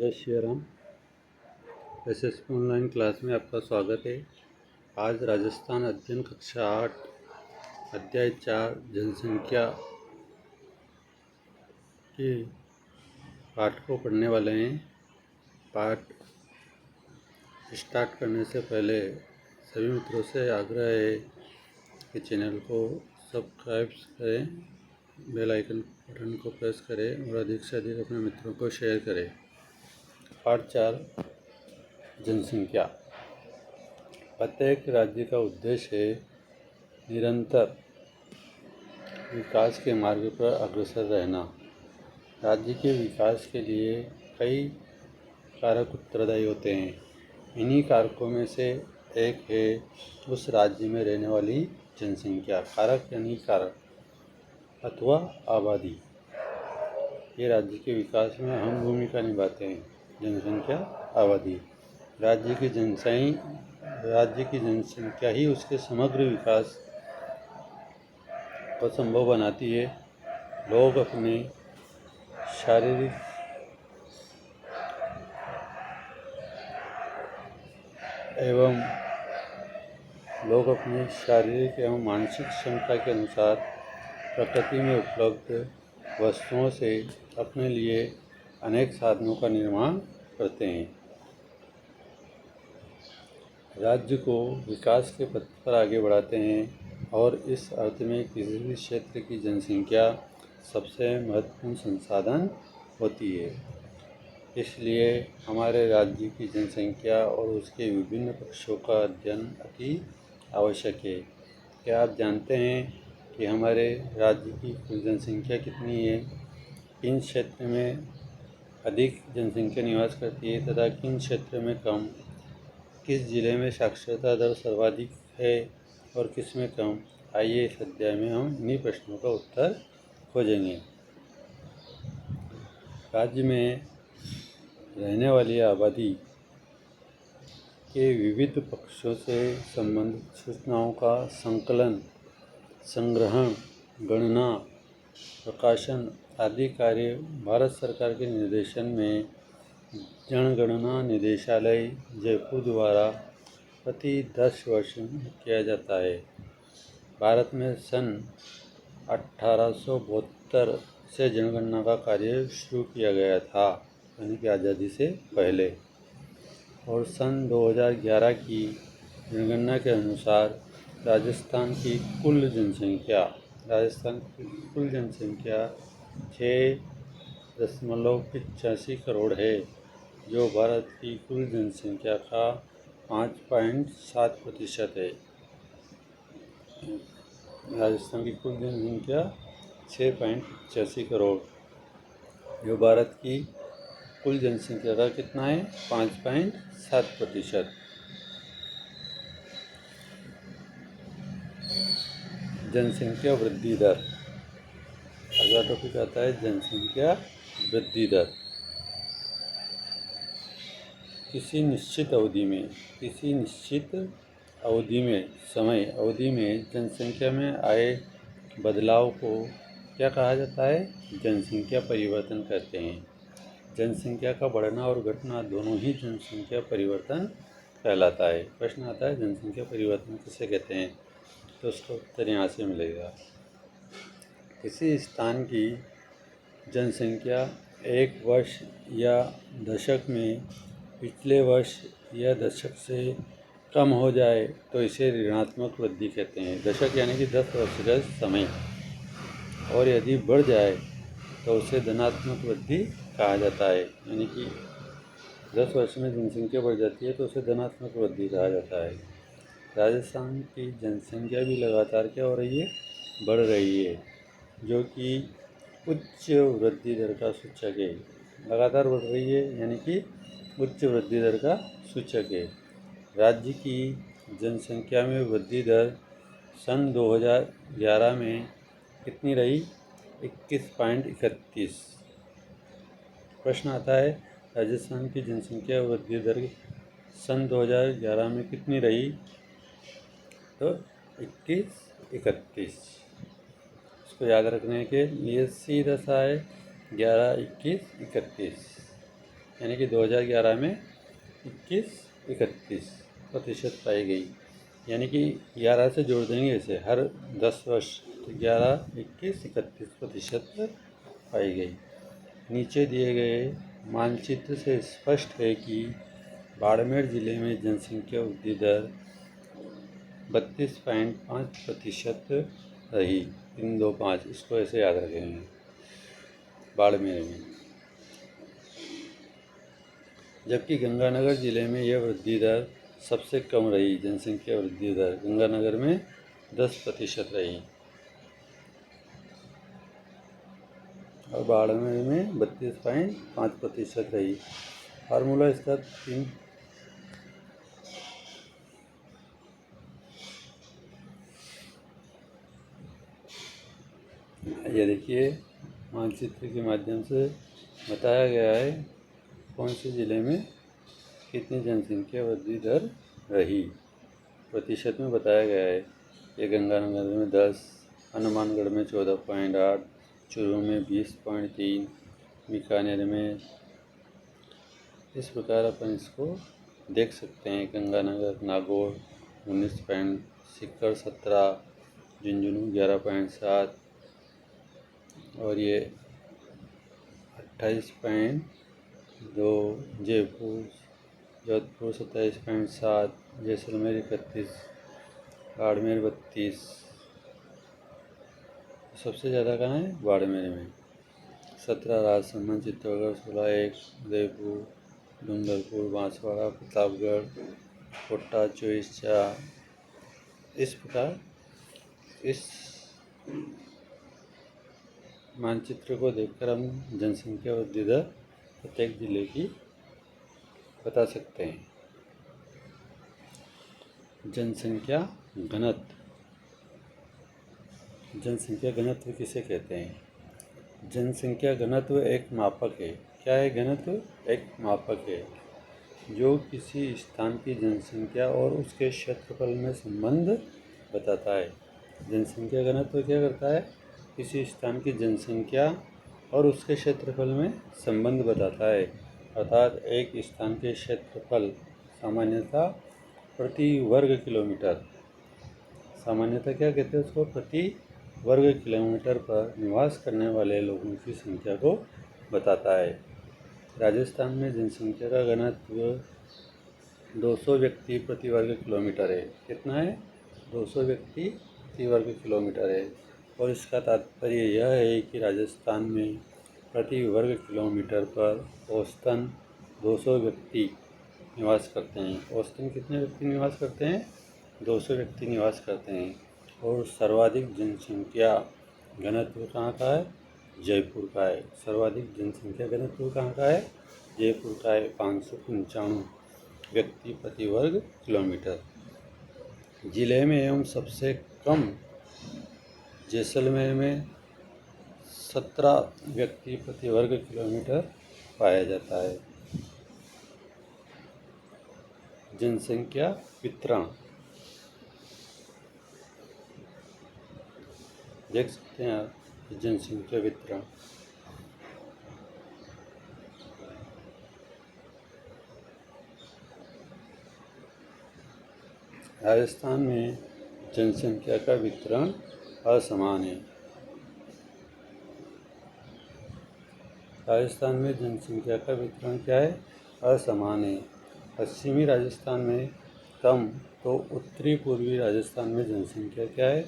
जय Shri Ram. SSP online class में आपका स्वागत है। आज राजस्थान अध्ययन कक्षा 8 अध्याय 4 जनसंख्या के पाठ को पढ़ने वाले हैं। पाठ स्टार्ट करने से पहले सभी मित्रों से आग्रह है कि चैनल को सब्सक्राइब करें, बेल आइकन बटन को प्रेस करें और अधिक से अधिक अपने मित्रों को शेयर करें। पाठ 4 जनसंख्या। प्रत्येक राज्य का उद्देश्य है निरंतर विकास के मार्ग पर अग्रसर रहना। राज्य के विकास के लिए कई कारक उत्तरदायी होते हैं। इन्हीं कारकों में से एक है उस राज्य में रहने वाली जनसंख्या। कारक यानी कारक अथवा आबादी। ये राज्य के विकास में अहम भूमिका निभाते हैं। जनसंख्या, आबादी। राज्य की जनसंख्या ही उसके समग्र विकास को संभव बनाती है। लोग अपने शारीरिक एवं मानसिक क्षमता के अनुसार प्रकृति में उपलब्ध वस्तुओं से अपने लिए अनेक साधनों का निर्माण करते हैं। राज्य को विकास के पथ पर आगे बढ़ाते हैं और इस अर्थ में किसी भी क्षेत्र की जनसंख्या सबसे महत्वपूर्ण संसाधन होती है। इसलिए हमारे राज्य की जनसंख्या और उसके विभिन्न पक्षों का अध्ययन अति आवश्यक है। क्या आप जानते हैं कि हमारे राज्य की कुल जनसंख्या कितनी है? किन क्षेत्र में अधिक जनसंख्या निवास करती है तथा किन क्षेत्र में कम? किस जिले में साक्षरता दर सर्वाधिक है और किस में कम? आइए इस अध्याय में हम इन्हीं प्रश्नों का उत्तर खोजेंगे। राज्य में रहने वाली आबादी के विविध पक्षों से संबंधित सूचनाओं का संकलन, संग्रहण, गणना, प्रकाशन आदि कार्य भारत सरकार के निर्देशन में जनगणना निदेशालय जयपुर द्वारा प्रति 10 वर्ष में किया जाता है। भारत में सन 1872 से जनगणना का कार्य शुरू किया गया था, यानी कि आज़ादी से पहले। और सन 2011 की जनगणना के अनुसार राजस्थान की कुल जनसंख्या 6.85 करोड़ है, जो भारत की कुल जनसंख्या का 5.7% है। राजस्थान की कुल जनसंख्या 6.85 करोड़, जो भारत की कुल जनसंख्या का कितना है? 5.7%। जनसंख्या वृद्धि दर। अगला टॉपिक आता है जनसंख्या वृद्धि दर। किसी निश्चित समय अवधि में जनसंख्या में आए बदलाव को क्या कहा जाता है? जनसंख्या परिवर्तन कहते हैं। जनसंख्या का बढ़ना और घटना दोनों ही जनसंख्या परिवर्तन कहलाता है। प्रश्न आता है जनसंख्या परिवर्तन किसे कहते हैं? तो उसका उत्तर यहाँ से मिलेगा। किसी स्थान की जनसंख्या एक वर्ष या दशक में पिछले वर्ष या दशक से कम हो जाए तो इसे ऋणात्मक वृद्धि कहते हैं। दशक यानी कि 10 वर्ष का समय। और यदि बढ़ जाए तो उसे धनात्मक वृद्धि कहा जाता है, यानी कि 10 वर्ष में जनसंख्या बढ़ जाती है तो उसे धनात्मक वृद्धि कहा जाता है। राजस्थान की जनसंख्या भी लगातार क्या हो रही है? बढ़ रही है, जो कि उच्च वृद्धि दर का सूचक है। लगातार बढ़ रही है यानी कि उच्च वृद्धि दर का सूचक है। राज्य की जनसंख्या में वृद्धि दर सन 2011 में कितनी रही? 21.31। प्रश्न आता है राजस्थान की जनसंख्या वृद्धि दर सन 2011 में कितनी रही? तो 21.31। इसको याद रखने के लिए सीधा सा है 11, 21, 31। यानी कि 2011 में 21-31% पाई गई। यानी कि 11 से जोड़ देंगे इसे हर 10 वर्ष, तो 11, 21, 31% पाई गई। नीचे दिए गए मानचित्र से स्पष्ट है कि बाड़मेर जिले में जनसंख्या वृद्धि दर 32.5% रही। 325, इसको ऐसे याद रखेंगे। बाड़मेर में, जबकि गंगानगर जिले में यह वृद्धि दर सबसे कम रही। जनसंख्या वृद्धि दर गंगानगर में 10% रही और बाड़मेर में 32.5% रही। फार्मूला इसका 3 ये देखिए, मानचित्र के माध्यम से बताया गया है कौन से ज़िले में कितनी जनसंख्या वृद्धि दर रही, प्रतिशत में बताया गया है। ये गंगानगर में 10, हनुमानगढ़ में 14.8, चूरू में 20.3, बीकानेर में। इस प्रकार अपन इसको देख सकते हैं। गंगानगर, नागौर 19, सीकर 17, झुंझुनू 11.7 और ये 28.2, जयपुर, जोधपुर 27.7, जैसलमेर 31, बाड़मेर 32। सबसे ज़्यादा कहाँ है? बाड़मेर में। 17 राजसमंद, चित्तौड़गढ़ 16, उदयपुर, डूंगरपुर, बांसवाड़ा, प्रतापगढ़, कोटा 24। इस प्रकार इस मानचित्र को देखकर हम जनसंख्या वृद्धि दर प्रत्येक जिले की बता सकते हैं। जनसंख्या घनत्व। जनसंख्या घनत्व किसे कहते हैं? जनसंख्या घनत्व एक मापक है। क्या है घनत्व? एक मापक है जो किसी स्थान की जनसंख्या और उसके क्षेत्रफल में संबंध बताता है। जनसंख्या घनत्व क्या करता है? किसी स्थान की जनसंख्या और उसके क्षेत्रफल में संबंध बताता है। अर्थात एक स्थान के क्षेत्रफल सामान्यतः प्रति वर्ग किलोमीटर, सामान्यतः क्या कहते हैं उसको? प्रति वर्ग किलोमीटर पर निवास करने वाले लोगों की संख्या को बताता है। राजस्थान में जनसंख्या का घनत्व 200 व्यक्ति प्रति वर्ग किलोमीटर है। कितना है? 200 व्यक्ति प्रति वर्ग किलोमीटर है। और इसका तात्पर्य यह है कि राजस्थान में प्रति वर्ग किलोमीटर पर औसतन 200 व्यक्ति निवास करते हैं। औसतन कितने व्यक्ति निवास करते हैं? 200 व्यक्ति निवास करते हैं। और सर्वाधिक जनसंख्या घनत्व कहाँ का है? जयपुर का है। सर्वाधिक जनसंख्या घनत्व कहाँ का है? जयपुर का है, 595 व्यक्ति प्रति वर्ग किलोमीटर। जिले में एवं सबसे कम जैसलमेर में 17 व्यक्ति प्रति वर्ग किलोमीटर पाया जाता है। जनसंख्या वितरण देख सकते हैं आप। जनसंख्या वितरण राजस्थान में जनसंख्या का वितरण असमान है। राजस्थान में जनसंख्या का वितरण क्या है? असमान है। पश्चिमी राजस्थान में कम तो उत्तरी पूर्वी राजस्थान में जनसंख्या क्या है?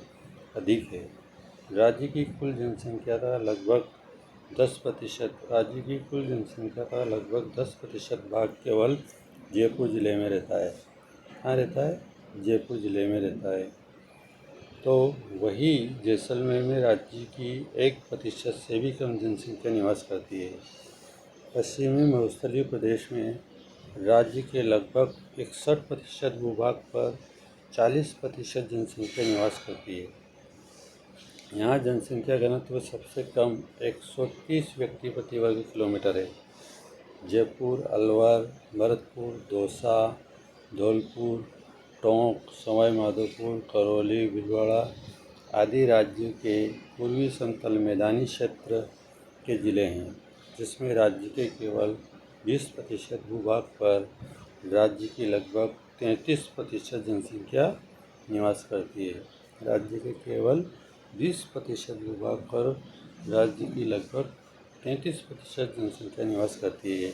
अधिक है। राज्य की कुल जनसंख्या का लगभग 10% भाग केवल जयपुर जिले में रहता है। कहाँ रहता है? जयपुर जिले में रहता है। तो वही जैसलमेर में राज्य की 1% से भी कम जनसंख्या निवास करती है। पश्चिमी मरुस्थलीय प्रदेश में राज्य के लगभग 61% भूभाग पर 40% जनसंख्या निवास करती है। यहाँ जनसंख्या घनत्व सबसे कम 130 व्यक्ति प्रति वर्ग किलोमीटर है। जयपुर, अलवर, भरतपुर, दौसा, धौलपुर, टोंक, सवाई माधोपुर, करौली, भीलवाड़ा आदि राज्य के पूर्वी समतल मैदानी क्षेत्र के ज़िले हैं, जिसमें राज्य के केवल 20% भूभाग पर राज्य की लगभग 33% जनसंख्या निवास करती है। राज्य के केवल 20% भूभाग पर राज्य की लगभग 33% जनसंख्या निवास करती है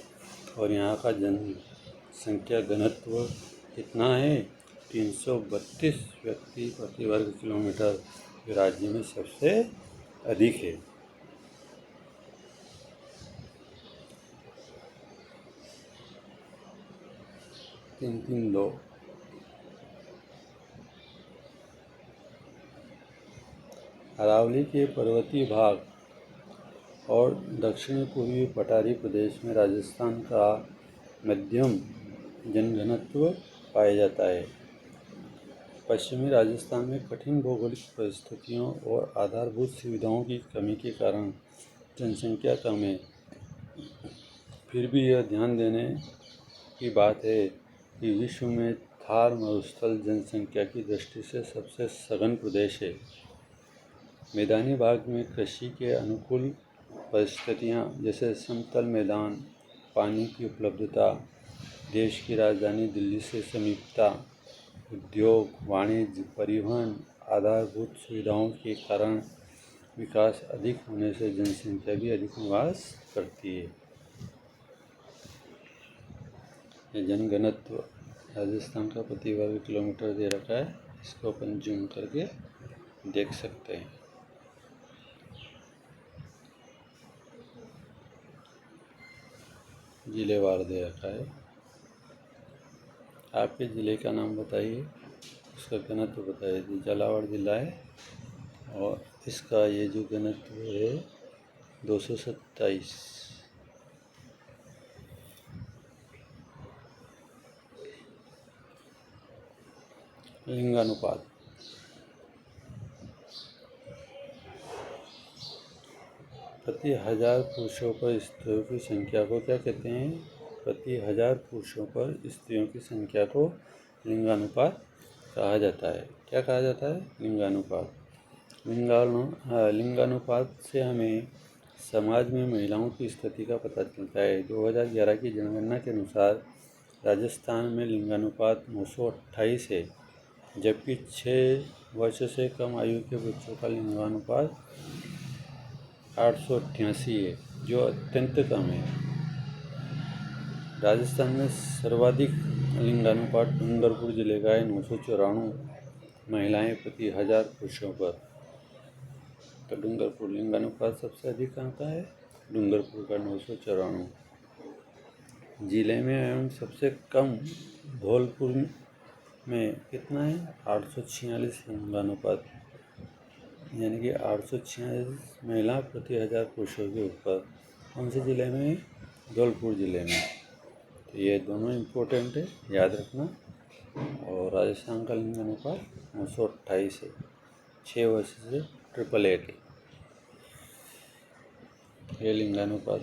और यहाँ का जनसंख्या घनत्व कितना है? 332 व्यक्ति प्रति वर्ग किलोमीटर राज्य में सबसे अधिक है। 332। अरावली के पर्वतीय भाग और दक्षिणी पूर्वी पठारी प्रदेश में राजस्थान का मध्यम जनघनत्व पाया जाता है। पश्चिमी राजस्थान में कठिन भौगोलिक परिस्थितियों और आधारभूत सुविधाओं की कमी के कारण जनसंख्या कम है। फिर भी यह ध्यान देने की बात है कि विश्व में थार मरुस्थल जनसंख्या की दृष्टि से सबसे सघन प्रदेश है। मैदानी भाग में कृषि के अनुकूल परिस्थितियाँ जैसे समतल मैदान, पानी की उपलब्धता, देश की राजधानी दिल्ली से समीपता, उद्योग, वाणिज्य, परिवहन, आधारभूत सुविधाओं के कारण विकास अधिक होने से जनसंख्या भी अधिक निवास करती है। ये जनघनत्व राजस्थान का प्रति वर्ग किलोमीटर दे रखा है, इसको अपन जूम करके देख सकते हैं। जिलेवार दे रखा है। आपके ज़िले का नाम बताइए, उसका घनत्व बताइए। झालावाड़ जिला है और इसका ये जो घनत्व है 227। लिंगानुपात प्रति 1000 पुरुषों पर स्त्रियों की संख्या को क्या कहते हैं? प्रति 1000 पुरुषों पर स्त्रियों की संख्या को लिंगानुपात कहा जाता है। क्या कहा जाता है? लिंगानुपात। लिंगानुपात से हमें समाज में महिलाओं की स्थिति का पता चलता है। 2011 की जनगणना के अनुसार राजस्थान में लिंगानुपात 928 है, जबकि 6 वर्ष से कम आयु के बच्चों का लिंगानुपात 888 है, जो अत्यंत कम है। राजस्थान में सर्वाधिक लिंगानुपात डूंगरपुर जिले का है, 994 महिलाएं प्रति 1000 पुरुषों पर। तो डूंगरपुर लिंगानुपात सबसे अधिक कहाँ का है? डूंगरपुर का 994 जिले में। एवं सबसे कम धौलपुर में कितना है? 846 लिंगानुपात, यानी कि 846 महिला प्रति 1000 पुरुषों के ऊपर। कौन से ज़िले में? धौलपुर ज़िले में। तो ये दोनों इम्पोर्टेंट है, याद रखना। और राजस्थान का लिंगानुपात 928 है, 6 वर्ष से 888 है। ये लिंगानुपात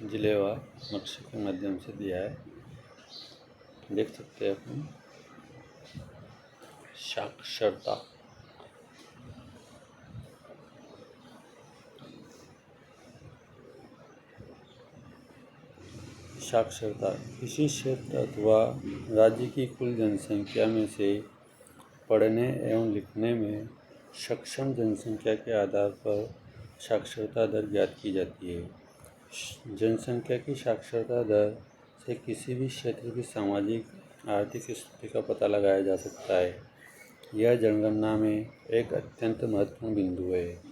जिलेवार नक्शे के माध्यम से दिया है, देख सकते हैं अपन। साक्षरता साक्षरता किसी क्षेत्र अथवा राज्य की कुल जनसंख्या में से पढ़ने एवं लिखने में सक्षम जनसंख्या के आधार पर साक्षरता दर ज्ञात की जाती है। जनसंख्या की साक्षरता दर से किसी भी क्षेत्र की सामाजिक आर्थिक स्थिति का पता लगाया जा सकता है। यह जनगणना में एक अत्यंत महत्वपूर्ण बिंदु है।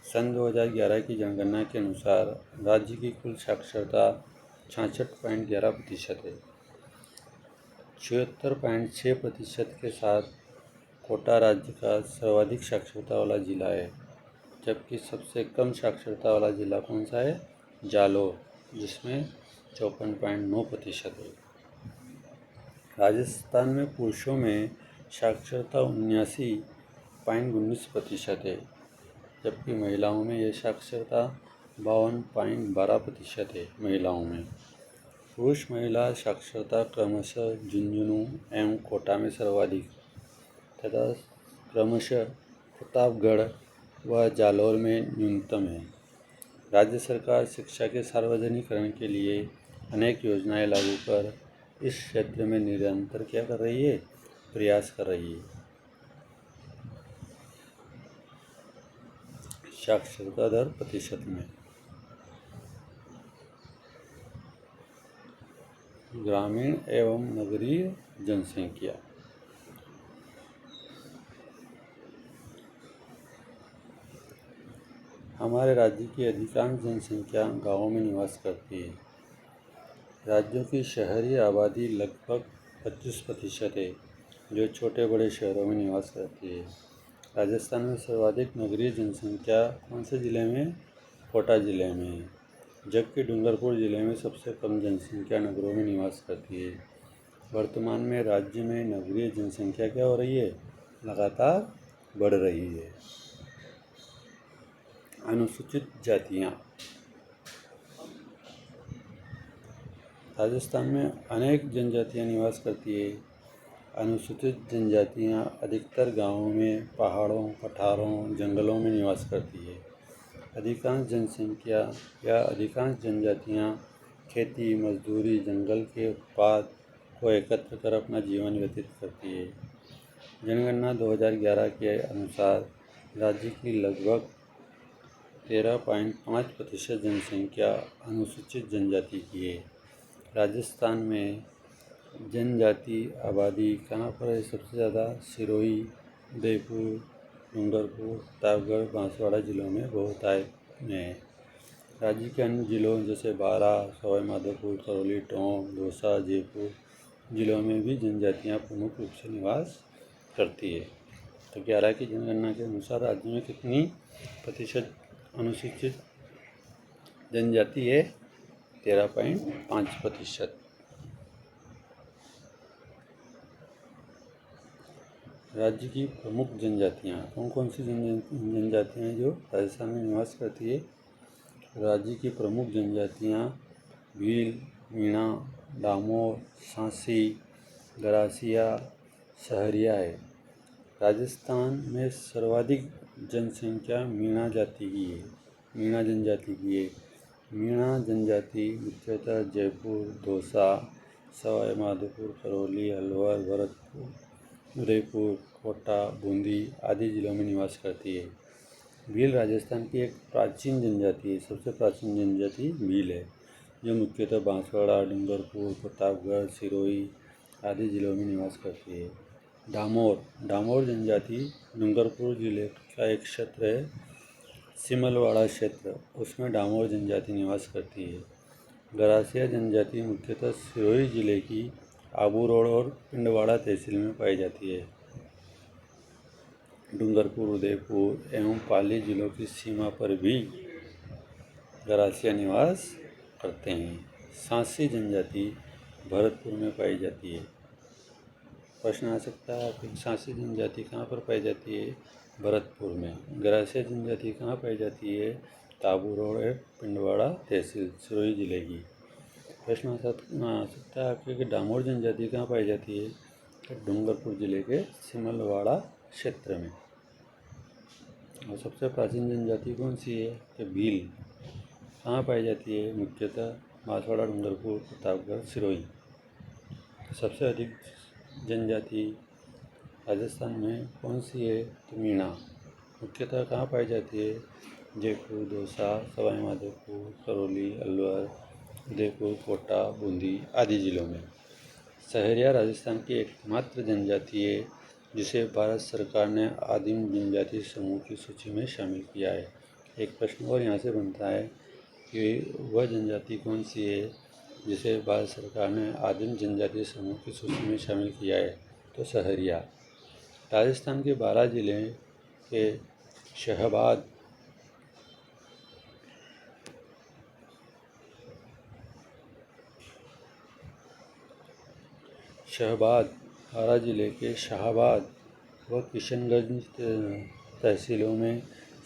सन 2011 की जनगणना के अनुसार राज्य की कुल साक्षरता 66.11% है। 74.6% के साथ कोटा राज्य का सर्वाधिक साक्षरता वाला जिला है, जबकि सबसे कम साक्षरता वाला जिला कौन सा है? जालौर, जिसमें 54.9% है। राजस्थान में पुरुषों में साक्षरता 79.19% है, जबकि महिलाओं में यह साक्षरता 52.12% है। महिलाओं में पुरुष महिला साक्षरता क्रमशः झुंझुनू एवं कोटा में सर्वाधिक तथा क्रमशः प्रतापगढ़ व जालौर में न्यूनतम है। राज्य सरकार शिक्षा के सार्वजनिकरण के लिए अनेक योजनाएं लागू कर इस क्षेत्र में निरंतर क्या कर रही है, प्रयास कर रही है। साक्षरता दर प्रतिशत में ग्रामीण एवं नगरीय जनसंख्या। हमारे राज्य की अधिकांश जनसंख्या गाँवों में निवास करती है। राज्यों की शहरी आबादी लगभग 25% है, जो छोटे बड़े शहरों में निवास करती है। राजस्थान में सर्वाधिक नगरीय जनसंख्या कौन से ज़िले में? कोटा ज़िले में है, जबकि डूंगरपुर ज़िले में सबसे कम जनसंख्या नगरों में निवास करती है। वर्तमान में राज्य में नगरीय जनसंख्या क्या हो रही है? लगातार बढ़ रही है। अनुसूचित जातियाँ। राजस्थान में अनेक जनजातियाँ निवास करती है। अनुसूचित जनजातियाँ अधिकतर गाँवों में, पहाड़ों, पठारों, जंगलों में निवास करती है। अधिकांश जनसंख्या या अधिकांश जनजातियाँ खेती, मजदूरी, जंगल के उत्पाद को एकत्र कर अपना जीवन व्यतीत करती है। जनगणना 2011 के अनुसार राज्य की लगभग 13.5% जनसंख्या अनुसूचित जनजाति की है। राजस्थान में जनजाति आबादी कहाँ पर है सबसे ज़्यादा? सिरोही, उदयपुर, डूंगरपुर, प्रतापगढ़, बांसवाड़ा जिलों में बहुतायत में है। राज्य के अन्य जिलों जैसे बारां, सवाई माधोपुर, करौली, टोंक, दौसा, जयपुर जिलों में भी जनजातियाँ प्रमुख रूप से निवास करती है। तो 11 की जनगणना के अनुसार राज्य में कितनी प्रतिशत अनुसूचित जनजाति है? 13.5%। राज्य की प्रमुख जनजातियाँ कौन कौन सी जनजातियाँ हैं जो राजस्थान में निवास करती है? राज्य की प्रमुख जनजातियाँ भील, मीणा, डामोर, सांसी, गरासिया, सहरिया है। राजस्थान में सर्वाधिक जनसंख्या मीणा जाति की है, मीणा जनजाति की है। मीणा जनजाति मुख्यतः जयपुर, दौसा, सवाई माधोपुर, करौली, अलवर, भरतपुर, उदयपुर, कोटा, बूंदी आदि जिलों में निवास करती है। भील राजस्थान की एक प्राचीन जनजाति है। सबसे प्राचीन जनजाति भील है, जो मुख्यतः बांसवाड़ा, डूंगरपुर, प्रतापगढ़, सिरोही आदि जिलों में निवास करती है। डामोर जनजाति डूंगरपुर जिले का एक क्षेत्र है, सिमलवाड़ा क्षेत्र, उसमें डामोर जनजाति निवास करती है। गरासिया जनजाति मुख्यतः सिरोही जिले की आबू रोड और पिंडवाड़ा तहसील में पाई जाती है। डूंगरपुर, उदयपुर एवं पाली जिलों की सीमा पर भी गरासिया निवास करते हैं। सांसी जनजाति भरतपुर में पाई जाती है। प्रश्न आ सकता है कि सांसी जनजाति कहाँ पर पाई जाती है? भरतपुर में। गरासिया जनजाति कहाँ पाई जाती है? ताबू रोड है, पिंडवाड़ा तहसील, सिरोही जिले की। प्रश्न आ सकता है कि डामोर जनजाति कहाँ पाई जाती है? तो डूंगरपुर जिले के सिमलवाड़ा क्षेत्र में। और सबसे प्राचीन जनजाति कौन सी है? कि भील। कहाँ पाई जाती है? मुख्यतः बांसवाड़ा, डूंगरपुर, प्रतापगढ़, सिरोही। सबसे अधिक जनजाति राजस्थान में कौन सी है? तो मीणा। मुख्यतः कहाँ पाई जाती है? जयपुर, दौसा, सवाई माधोपुर, करौली, अलवर, उदयपुर, कोटा, बूंदी आदि जिलों में। सहरिया राजस्थान की एकमात्र जनजाति है जिसे भारत सरकार ने आदिम जनजाति समूह की सूची में शामिल किया है। एक प्रश्न और यहाँ से बनता है कि वह जनजाति कौन सी है जिसे भारत सरकार ने आदिम जनजाति समूह की सूची में शामिल किया है? तो सहरिया। राजस्थान के 12 जिले के बारह जिले के शाहबाद व किशनगंज तहसीलों में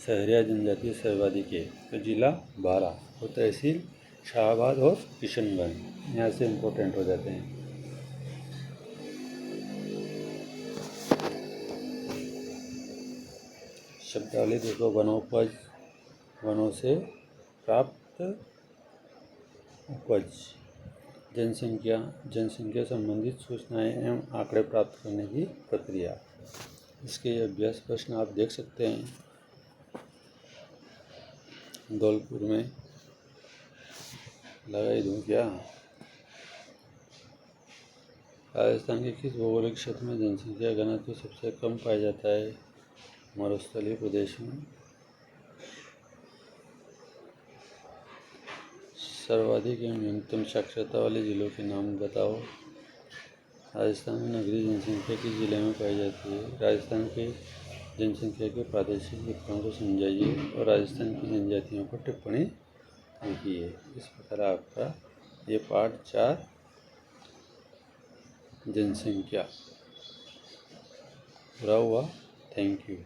सहरिया जनजाति सर्वाधिक है। तो जिला 12 और तहसील शाहबाद और किशनगंज यहाँ से इम्पोर्टेंट हो जाते हैं। शब्दावली देखो, वनोपज, वनों से प्राप्त उपज। जनसंख्या संबंधित सूचनाएं एवं आंकड़े प्राप्त करने की प्रक्रिया। इसके अभ्यास प्रश्न आप देख सकते हैं। धौलपुर में लगाई दूं क्या? राजस्थान के किस भौगोलिक क्षेत्र में जनसंख्या घनत्व सबसे कम पाया जाता है? मरुस्थलीय प्रदेश में। सर्वाधिक एवं न्यूनतम साक्षरता वाले जिलों के नाम बताओ। राजस्थान में नगरीय जनसंख्या किस जिले में पाई जाती है? राजस्थान के जनसंख्या के प्रादेशिक वितरण को समझाइए और राजस्थान की जनजातियों पर टिप्पणी लिखिए। इस प्रकार आपका ये पाठ 4 जनसंख्या पूरा हुआ। Thank you.